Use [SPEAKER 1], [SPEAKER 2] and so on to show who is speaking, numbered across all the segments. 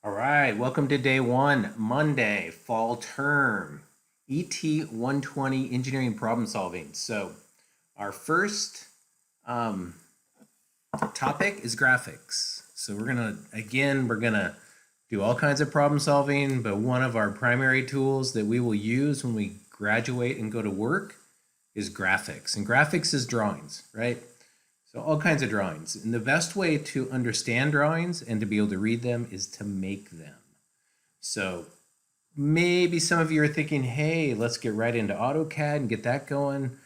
[SPEAKER 1] All right, welcome to day one, Monday, fall term, ET 120 engineering problem solving. So, our first topic is graphics. So, we're gonna do all kinds of problem solving, but one of our primary tools that we will use when we graduate and go to work is graphics. And graphics is drawings, right? So all kinds of drawings. And the best way to understand drawings and to be able to read them is to make them. So maybe some of you are thinking, hey, let's get right into AutoCAD and get that going.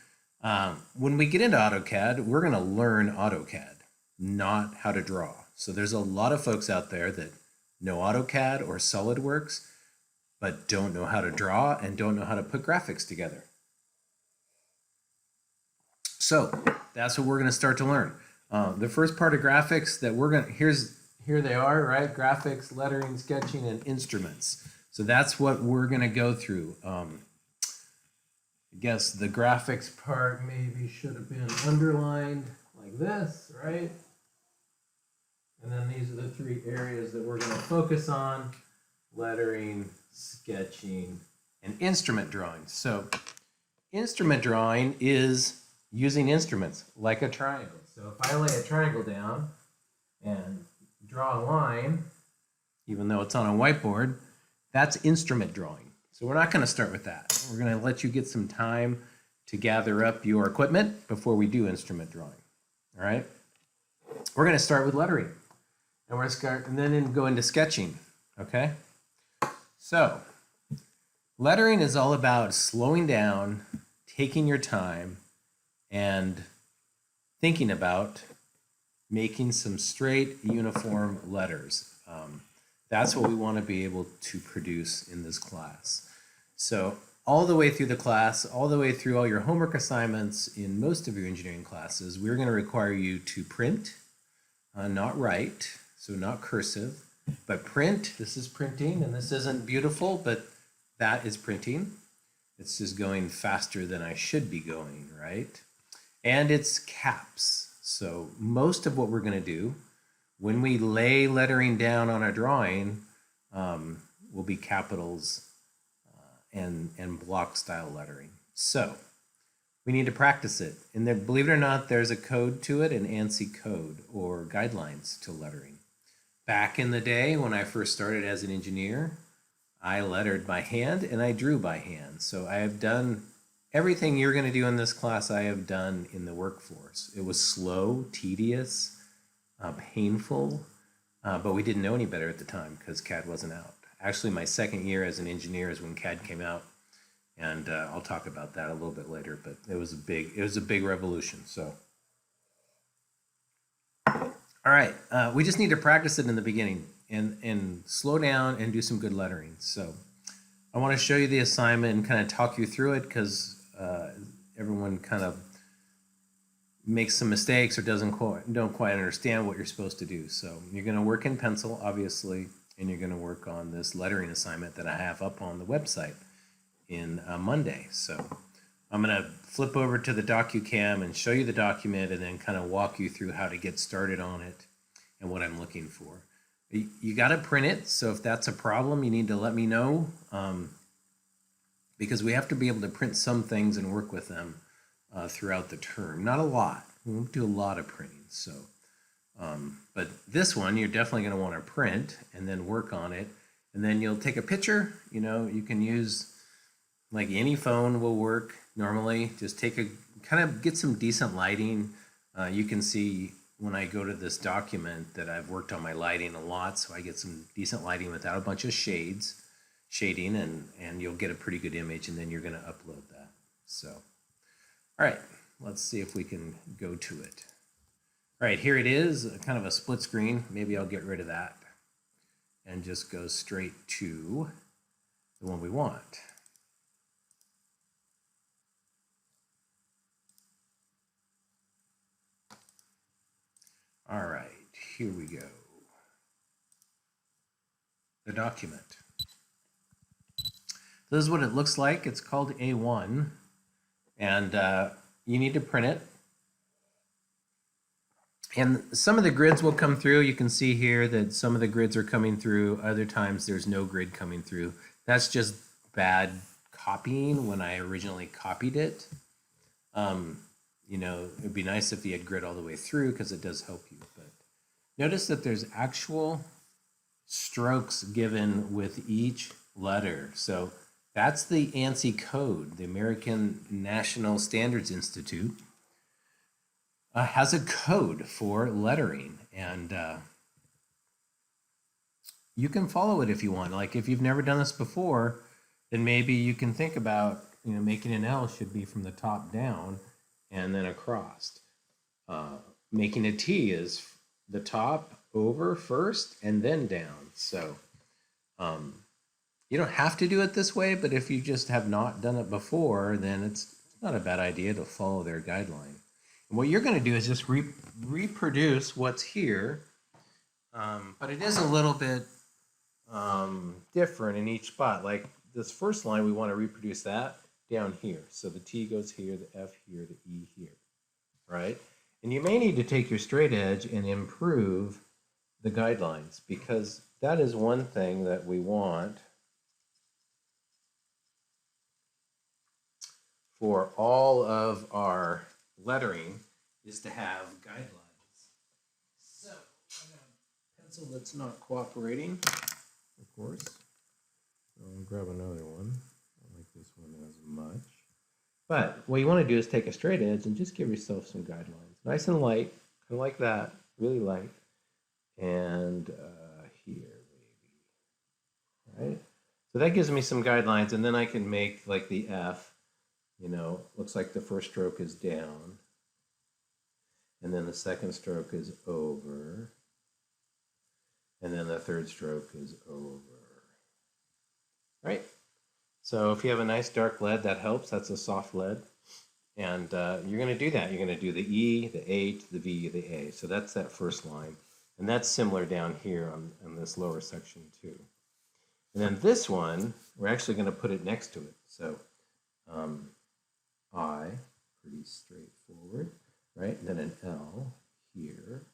[SPEAKER 1] When we get into AutoCAD, we're going to learn AutoCAD, not how to draw. So there's a lot of folks out there that know AutoCAD or SolidWorks, but don't know how to draw and don't know how to put graphics together. So that's what we're going to start to learn. The first part of graphics that here they are, right? Graphics, lettering, sketching, and instruments. So that's what we're going to go through. I guess the graphics part maybe should have been underlined like this, right? And then these are the three areas that we're going to focus on: lettering, sketching, and instrument drawing. So instrument drawing is using instruments like a triangle. So if I lay a triangle down and draw a line, even though it's on a whiteboard, that's instrument drawing. So we're not going to start with that. We're going to let you get some time to gather up your equipment before we do instrument drawing. All right? We're going to start with lettering. And then go into sketching. Okay? So, lettering is all about slowing down, taking your time, and thinking about making some straight, uniform letters. That's what we want to be able to produce in this class. So all the way through the class, all the way through all your homework assignments in most of your engineering classes, we're going to require you to print, not write, so not cursive, but print. This is printing, and this isn't beautiful, but that is printing. It's just going faster than I should be going, right? And it's caps. So most of what we're going to do when we lay lettering down on a drawing will be capitals and block style lettering. So we need to practice it. And then, believe it or not, there's a code to it, an ANSI code or guidelines to lettering. Back in the day when I first started as an engineer, I lettered by hand and I drew by hand. So I have done everything you're going to do in this class I have done in the workforce. It was slow, tedious, painful, but we didn't know any better at the time because CAD wasn't out. Actually, my second year as an engineer is when CAD came out, and I'll talk about that a little bit later. But it was a big revolution. So, all right, we just need to practice it in the beginning and slow down and do some good lettering. So, I want to show you the assignment and kind of talk you through it because everyone kind of makes some mistakes or don't quite understand what you're supposed to do. So you're going to work in pencil, obviously, and you're going to work on this lettering assignment that I have up on the website in Monday. So I'm going to flip over to the DocuCam and show you the document and then kind of walk you through how to get started on it and what I'm looking for. You got to print it, so if that's a problem, you need to let me know because we have to be able to print some things and work with them throughout the term. Not a lot. We won't do a lot of printing. So, but this one you're definitely going to want to print and then work on it, and then you'll take a picture. You know, you can use like any phone will work normally. Just get some decent lighting. You can see when I go to this document that I've worked on my lighting a lot, so I get some decent lighting without a bunch of shading, and you'll get a pretty good image, and then you're going to upload that. So, all right, let's see if we can go to it. All right, here it is, kind of a split screen. Maybe I'll get rid of that and just go straight to the one we want. All right, here we go. The document. This is what it looks like. It's called A1, and you need to print it. And some of the grids will come through. You can see here that some of the grids are coming through. Other times there's no grid coming through. That's just bad copying when I originally copied it. You know, it'd be nice if you had grid all the way through because it does help you. But notice that there's actual strokes given with each letter. So that's the ANSI code, the American National Standards Institute. Has a code for lettering, and you can follow it if you want. Like if you've never done this before, then maybe you can think about, you know, making an L should be from the top down and then across. Making a T is the top over first and then down. So you don't have to do it this way, but if you just have not done it before, then it's not a bad idea to follow their guideline. And what you're going to do is just reproduce what's here, but it is a little bit different in each spot. Like this first line, we want to reproduce that down here. So the T goes here, the F here, the E here, right? And you may need to take your straight edge and improve the guidelines, because that is one thing that we want for all of our lettering, is to have guidelines. So I got a pencil that's not cooperating, of course. I'll grab another one. I don't like this one as much. But what you want to do is take a straight edge and just give yourself some guidelines. Nice and light, kind of like that, really light. And here, maybe. Right? So that gives me some guidelines, and then I can make like the F, you know, looks like the first stroke is down. And then the second stroke is over. And then the third stroke is over. Right? So if you have a nice dark lead, that helps. That's a soft lead. And you're going to do that. You're going to do the E, the H, the V, the A. So that's that first line. And that's similar down here on this lower section too. And then this one, we're actually going to put it next to it. So I, pretty straightforward. Right, and then an L here.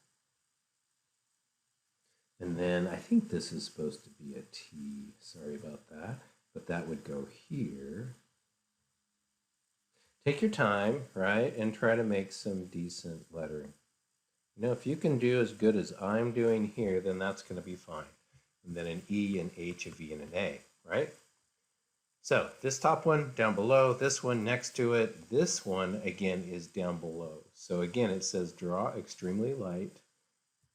[SPEAKER 1] And then I think this is supposed to be a T, sorry about that, but that would go here. Take your time, right, and try to make some decent lettering. You know, if you can do as good as I'm doing here, then that's going to be fine. And then an E, an H, a V, and an A, right? So this top one down below, this one next to it, this one again is down below. So again, it says draw extremely light.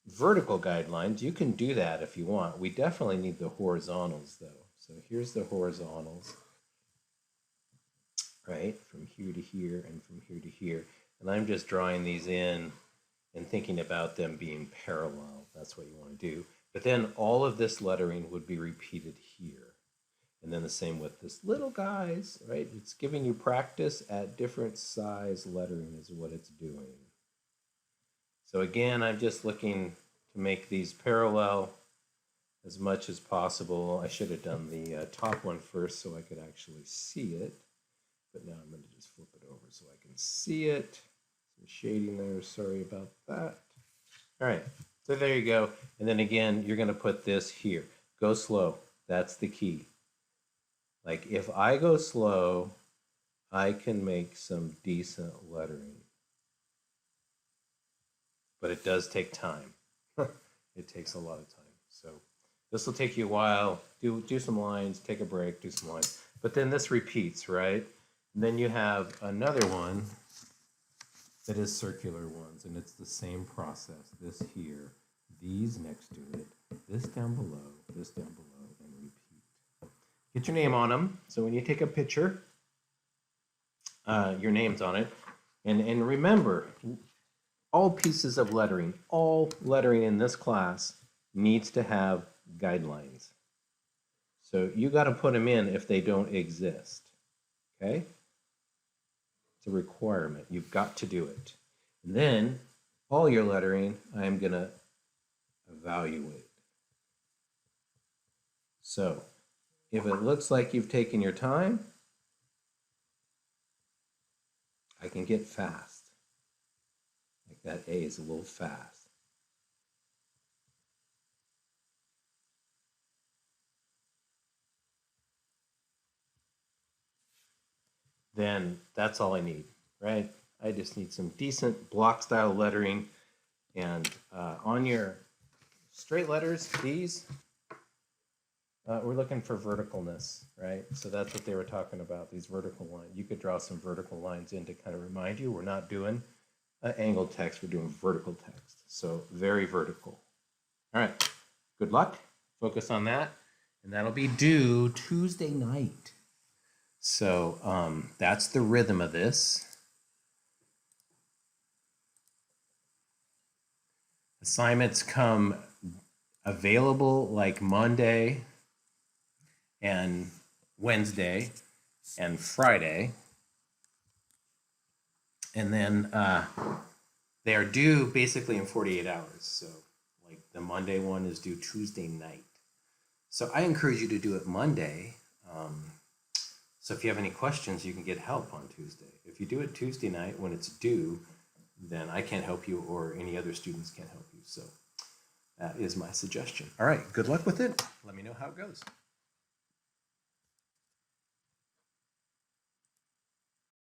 [SPEAKER 1] Vertical guidelines, you can do that if you want. We definitely need the horizontals though. So here's the horizontals, right? From here to here and from here to here. And I'm just drawing these in and thinking about them being parallel. That's what you want to do. But then all of this lettering would be repeated here. And then the same with this little guys, right? It's giving you practice at different size lettering is what it's doing. So again, I'm just looking to make these parallel as much as possible. I should have done the top one first so I could actually see it. But now I'm going to just flip it over so I can see it. Some shading there, sorry about that. All right, so there you go. And then again, you're going to put this here. Go slow, that's the key. Like if I go slow, I can make some decent lettering. But it does take time. It takes a lot of time. So this will take you a while. Do some lines, take a break, do some lines. But then this repeats, right? And then you have another one that is circular ones, and it's the same process. This here, these next to it, this down below, and repeat. Get your name on them. So when you take a picture, your name's on it. And remember, all pieces of lettering, all lettering in this class needs to have guidelines. So you got to put them in if they don't exist. Okay? It's a requirement. You've got to do it. And then all your lettering, I'm going to evaluate. So if it looks like you've taken your time, I can get fast. Like that A is a little fast. then that's all I need, right? I just need some decent block style lettering. And on your straight letters, these, we're looking for verticalness, right? So that's what they were talking about, these vertical lines. You could draw some vertical lines in to kind of remind you we're not doing angled text, we're doing vertical text. So very vertical. All right, good luck. Focus on that. And that'll be due Tuesday night. So that's the rhythm of this. Assignments come available like Monday and Wednesday and Friday. And then they are due basically in 48 hours. So like the Monday one is due Tuesday night. So I encourage you to do it Monday. So if you have any questions, you can get help on Tuesday. If you do it Tuesday night when it's due, then I can't help you or any other students can't help you. So that is my suggestion. All right, good luck with it. Let me know how it goes.